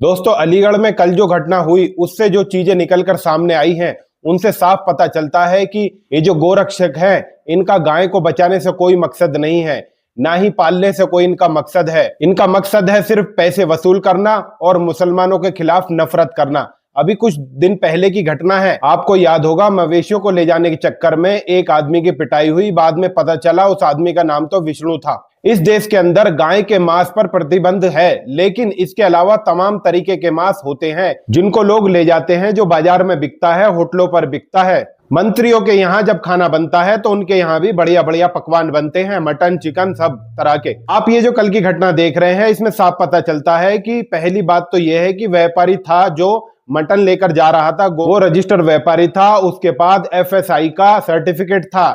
दोस्तों, अलीगढ़ में कल जो घटना हुई उससे जो चीजें निकलकर सामने आई हैं उनसे साफ पता चलता है कि ये जो गोरक्षक हैं इनका गाय को बचाने से कोई मकसद नहीं है, ना ही पालने से कोई इनका मकसद है। इनका मकसद है सिर्फ पैसे वसूल करना और मुसलमानों के खिलाफ नफरत करना। अभी कुछ दिन पहले की घटना है, आपको याद होगा, मवेशियों को ले जाने के चक्कर में एक आदमी की पिटाई हुई। बाद में पता चला उस आदमी का नाम तो विष्णु था। इस देश के अंदर गाय के मांस पर प्रतिबंध है, लेकिन इसके अलावा तमाम तरीके के मांस होते हैं जिनको लोग ले जाते हैं, जो बाजार में बिकता है, होटलों पर बिकता है। मंत्रियों के यहाँ जब खाना बनता है तो उनके यहाँ भी बढ़िया बढ़िया पकवान बनते हैं, मटन चिकन सब तरह के। आप ये जो कल की घटना देख रहे हैं इसमें साफ पता चलता है कि पहली बात तो यह है कि व्यापारी था जो मटन लेकर जा रहा था, वो रजिस्टर्ड व्यापारी था। उसके बाद FSI का सर्टिफिकेट था।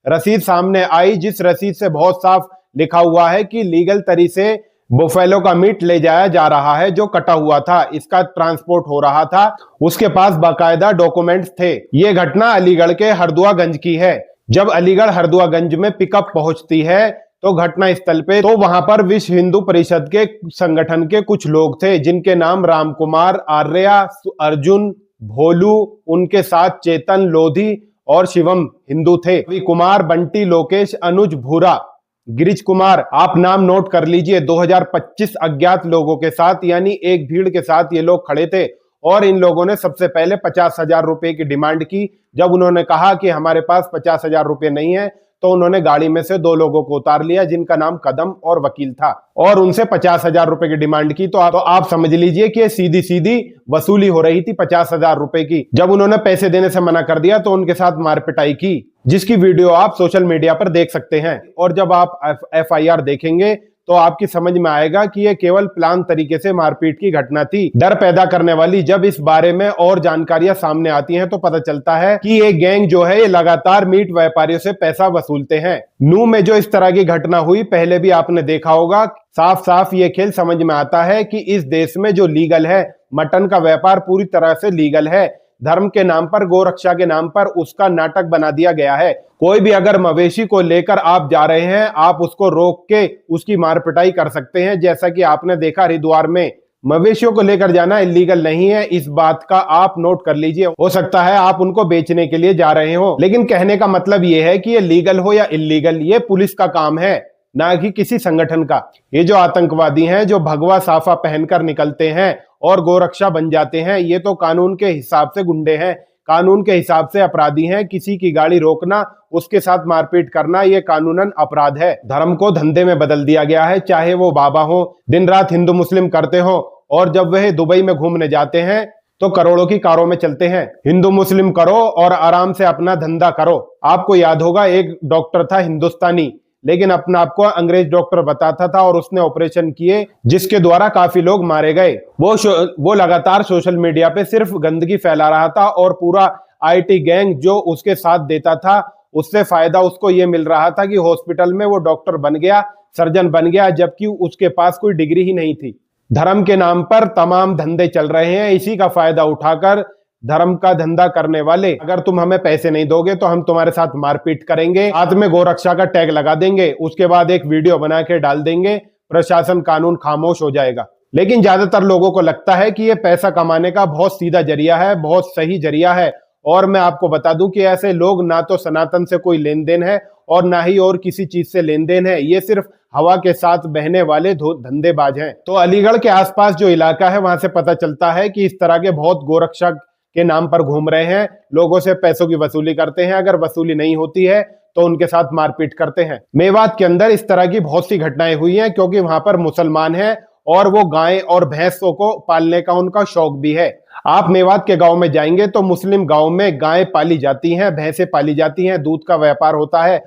रसीद सामने आई, जिस रसीद से बहुत साफ लिखा हुआ है कि लीगल तरीके से बुफेलो का मीट ले जाया जा रहा है, जो कटा हुआ था, इसका ट्रांसपोर्ट हो रहा था। उसके पास बाकायदा डॉक्यूमेंट्स थे। ये घटना अलीगढ़ के हरदुआगंज की है। जब अलीगढ़ हरदुआगंज में पिकअप पहुंचती है तो घटना स्थल पे तो वहां पर विश्व हिंदू परिषद के संगठन के कुछ लोग थे, जिनके नाम राम कुमार, आर्या, अर्जुन, भोलू, उनके साथ चेतन लोधी और शिवम हिंदू थे। रवि कुमार, बंटी, लोकेश, अनुज, भूरा, गिरीश कुमार, आप नाम नोट कर लीजिए। 2025 अज्ञात लोगों के साथ, यानी एक भीड़ के साथ ये लोग खड़े थे और इन लोगों ने सबसे पहले 50,000 रुपए की डिमांड की। जब उन्होंने कहा कि हमारे पास 50,000 रुपए नहीं है तो उन्होंने गाड़ी में से 2 लोगों को उतार लिया, जिनका नाम कदम और वकील था, और उनसे 50,000 रुपए की डिमांड की। तो आप समझ लीजिए कि सीधी सीधी वसूली हो रही थी 50,000 रुपए की। जब उन्होंने पैसे देने से मना कर दिया तो उनके साथ मारपिटाई की, जिसकी वीडियो आप सोशल मीडिया पर देख सकते हैं। और जब आप FIR देखेंगे तो आपकी समझ में आएगा कि यह केवल प्लान तरीके से मारपीट की घटना थी, डर पैदा करने वाली। जब इस बारे में और जानकारियां सामने आती हैं तो पता चलता है कि ये गैंग जो है ये लगातार मीट व्यापारियों से पैसा वसूलते हैं। नू में जो इस तरह की घटना हुई पहले भी आपने देखा होगा। साफ साफ ये खेल समझ में आता है कि इस देश में जो लीगल है, मटन का व्यापार पूरी तरह से लीगल है। धर्म के नाम पर, गोरक्षा के नाम पर उसका नाटक बना दिया गया है। कोई भी अगर मवेशी को लेकर आप जा रहे हैं, आप उसको रोक के उसकी मार पिटाई कर सकते हैं। जैसा कि आपने देखा हरिद्वार में मवेशियों को लेकर जाना इलीगल नहीं है, इस बात का आप नोट कर लीजिए। हो सकता है आप उनको बेचने के लिए जा रहे हो, लेकिन कहने का मतलब यह है कि ये लीगल हो या इलीगल, ये पुलिस का काम है, ना कि किसी संगठन का। ये जो आतंकवादी हैं जो भगवा साफा पहनकर निकलते हैं और गोरक्षा बन जाते हैं, ये तो कानून के हिसाब से गुंडे हैं, कानून के हिसाब से अपराधी हैं। किसी की गाड़ी रोकना, उसके साथ मारपीट करना, ये कानूनन अपराध है। धर्म को धंधे में बदल दिया गया है, चाहे वो बाबा हो, दिन रात हिंदू मुस्लिम करते हो, और जब वह दुबई में घूमने जाते हैं तो करोड़ों की कारों में चलते हैं। हिंदू मुस्लिम करो और आराम से अपना धंधा करो। आपको याद होगा एक डॉक्टर था हिंदुस्तानी, लेकिन अपना आपको अंग्रेज डॉक्टर बताता था और उसने ऑपरेशन किए जिसके द्वारा काफी लोग मारे गए। वो लगातार सोशल मीडिया पे सिर्फ गंदगी फैला रहा था और पूरा IT गैंग जो उसके साथ देता था, उससे फायदा उसको ये मिल रहा था कि हॉस्पिटल में वो डॉक्टर बन गया, सर्जन बन गया, जबकि उसके पास कोई डिग्री ही नहीं थी। धर्म के नाम पर तमाम धंधे चल रहे हैं। इसी का फायदा उठाकर धर्म का धंधा करने वाले, अगर तुम हमें पैसे नहीं दोगे तो हम तुम्हारे साथ मारपीट करेंगे, हाथ में गोरक्षा का टैग लगा देंगे, उसके बाद एक वीडियो बना के डाल देंगे, प्रशासन कानून खामोश हो जाएगा। लेकिन ज्यादातर लोगों को लगता है कि ये पैसा कमाने का बहुत सीधा जरिया है, बहुत सही जरिया है। और मैं आपको बता दूं कि ऐसे लोग ना तो सनातन से कोई लेन देन है और ना ही और किसी चीज से लेन देन है। ये सिर्फ हवा के साथ बहने वाले धंधेबाज हैं। तो अलीगढ़ के आसपास जो इलाका है वहां से पता चलता है कि इस तरह के बहुत गोरक्षा के नाम पर घूम रहे हैं, लोगों से पैसों की वसूली करते हैं, अगर वसूली नहीं होती है तो उनके साथ मारपीट करते हैं। मेवात के अंदर इस तरह की बहुत सी घटनाएं हुई हैं, क्योंकि वहां पर मुसलमान हैं और वो गाय और भैंसों को पालने का उनका शौक भी है। आप मेवात के गांव में जाएंगे तो मुस्लिम गांव में गाय पाली जाती हैं, भैंसें पाली जाती हैं, दूध का व्यापार होता है।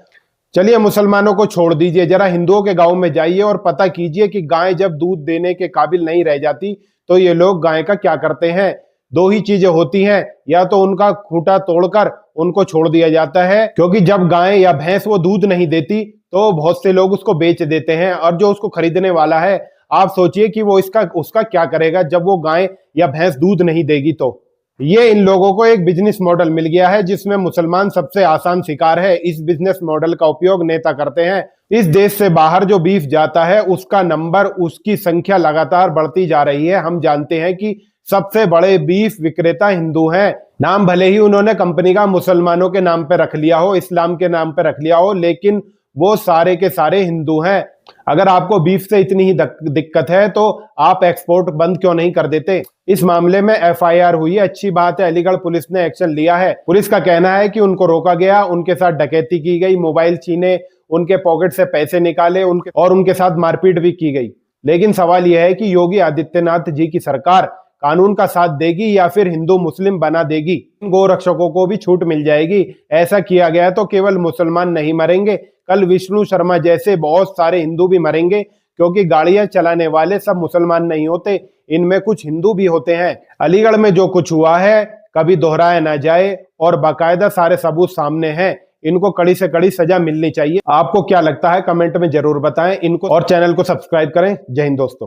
चलिए मुसलमानों को छोड़ दीजिए, जरा हिंदुओं के गांव में जाइए और पता कीजिए कि गाय जब दूध देने के काबिल नहीं रह जाती तो ये लोग गाय का क्या करते हैं। 2 ही चीजें होती हैं, या तो उनका खूंटा तोड़कर उनको छोड़ दिया जाता है, क्योंकि जब गाय या भैंस वो दूध नहीं देती तो बहुत से लोग उसको बेच देते हैं, और जो उसको खरीदने वाला है, आप सोचिए कि वो उसका क्या करेगा जब वो गाय या भैंस दूध नहीं देगी। तो ये इन लोगों को एक बिजनेस मॉडल मिल गया है जिसमें मुसलमान सबसे आसान शिकार है। इस बिजनेस मॉडल का उपयोग नेता करते हैं इस देश से बाहर जो बीफ जाता है उसका नंबर, उसकी संख्या लगातार बढ़ती जा रही है। हम जानते हैं कि सबसे बड़े बीफ विक्रेता हिंदू हैं। नाम भले ही उन्होंने कंपनी का मुसलमानों के नाम पे रख लिया हो, इस्लाम के नाम पे रख लिया हो, लेकिन वो सारे के सारे हिंदू हैं। अगर आपको बीफ से इतनी ही दिक्कत है तो आप एक्सपोर्ट बंद क्यों नहीं कर देते। इस मामले में एफआईआर हुई है, अच्छी बात है, अलीगढ़ पुलिस ने एक्शन लिया है। पुलिस का कहना है कि उनको रोका गया, उनके साथ डकैती की गई, मोबाइल छीने, उनके पॉकेट से पैसे निकाले, उनके साथ मारपीट भी की गई। लेकिन सवाल यह है कि योगी आदित्यनाथ जी की सरकार कानून का साथ देगी या फिर हिंदू मुस्लिम बना देगी। गो रक्षकों को भी छूट मिल जाएगी। ऐसा किया गया तो केवल मुसलमान नहीं मरेंगे, कल विष्णु शर्मा जैसे बहुत सारे हिंदू भी मरेंगे, क्योंकि गाड़ियां चलाने वाले सब मुसलमान नहीं होते, इनमें कुछ हिंदू भी होते हैं। अलीगढ़ में जो कुछ हुआ है कभी दोहराया ना जाए और बाकायदा सारे सबूत सामने हैं। इनको कड़ी से कड़ी सजा मिलनी चाहिए। आपको क्या लगता है कमेंट में जरूर बताएं इनको, और चैनल को सब्सक्राइब करें। जय हिंद दोस्तों।